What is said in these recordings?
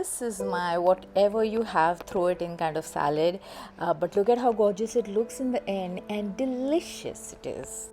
This is my whatever you have, throw it in kind of salad. But look at how gorgeous it looks in the end and delicious it is.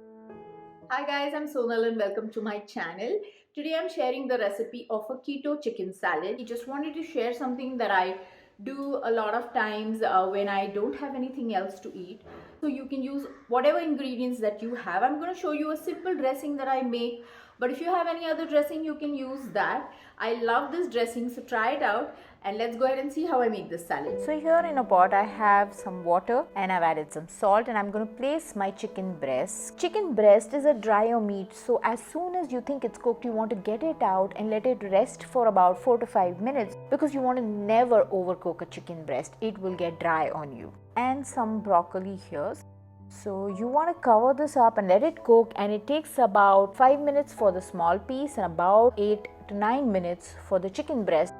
Hi guys, I'm Sonal and welcome to my channel. Today I'm sharing the recipe of a keto chicken salad. I just wanted to share something that I do a lot of times when I don't have anything else to eat. So you can use whatever ingredients that you have. I'm going to show you a simple dressing that I make, but if you have any other dressing you can use that. I love this dressing, so try it out and let's go ahead and see how I make this salad. So here in a pot I have some water and I've added some salt and I'm going to place my chicken breast. Chicken breast is a drier meat, so as soon as you think it's cooked you want to get it out and let it rest for about 4 to 5 minutes because you want to never overcook a chicken breast. It will get dry on you. And some broccoli here. So you want to cover this up and let it cook, and it takes about 5 minutes for the small piece and about 8 to 9 minutes for the chicken breast.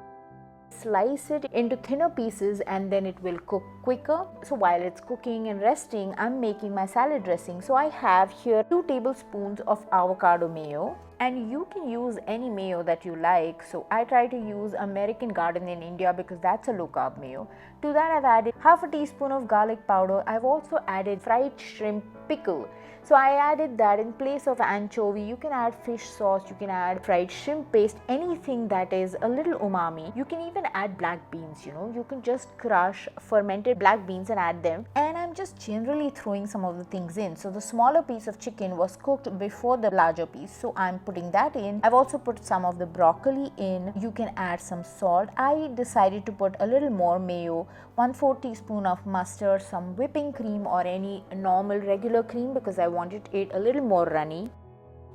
Slice it into thinner pieces and then it will cook quicker. So while it's cooking and resting, I'm making my salad dressing. So I have here 2 tablespoons of avocado mayo, and you can use any mayo that you like. So I try to use American Garden in India because that's a low carb mayo. To that I've added half a teaspoon of garlic powder. I've also added fried shrimp pickle. So I added that in place of anchovy. You can add fish sauce, you can add fried shrimp paste, anything that is a little umami. You can even add black beans, you can just crush fermented black beans and add them. And I'm just generally throwing some of the things in. So the smaller piece of chicken was cooked before the larger piece, so I'm putting that in. I've also put some of the broccoli in. You can add some salt. I decided to put a little more mayo, 1/4 teaspoon of mustard, some whipping cream or any normal regular cream because I wanted it a little more runny.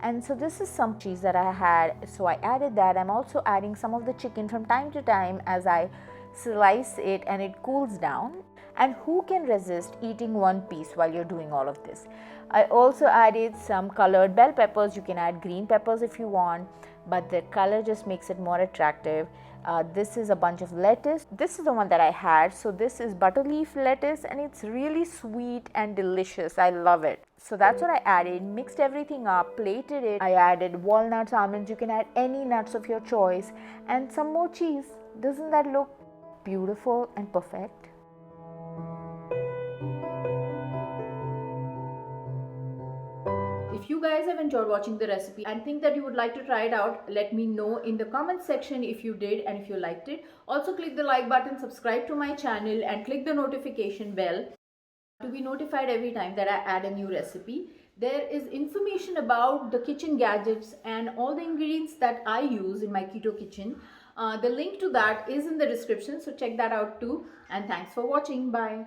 And so this is some cheese that I had, so I added that. I'm also adding some of the chicken from time to time as I slice it and it cools down. And who can resist eating one piece while you're doing all of this? I also added some colored bell peppers. You can add green peppers if you want, but the color just makes it more attractive. This is a bunch of lettuce. This is the one that I had. So this is butter leaf lettuce and it's really sweet and delicious. I love it. So that's what I added, mixed everything up, plated it. I added walnuts, almonds, you can add any nuts of your choice, and some more cheese. Doesn't that look beautiful and perfect? If you guys have enjoyed watching the recipe and think that you would like to try it out, let me know in the comment section if you did and if you liked it. Also click the like button, subscribe to my channel and click the notification bell to be notified every time that I add a new recipe. There is information about the kitchen gadgets and all the ingredients that I use in my keto kitchen. The link to that is in the description, so check that out too. And thanks for watching. Bye.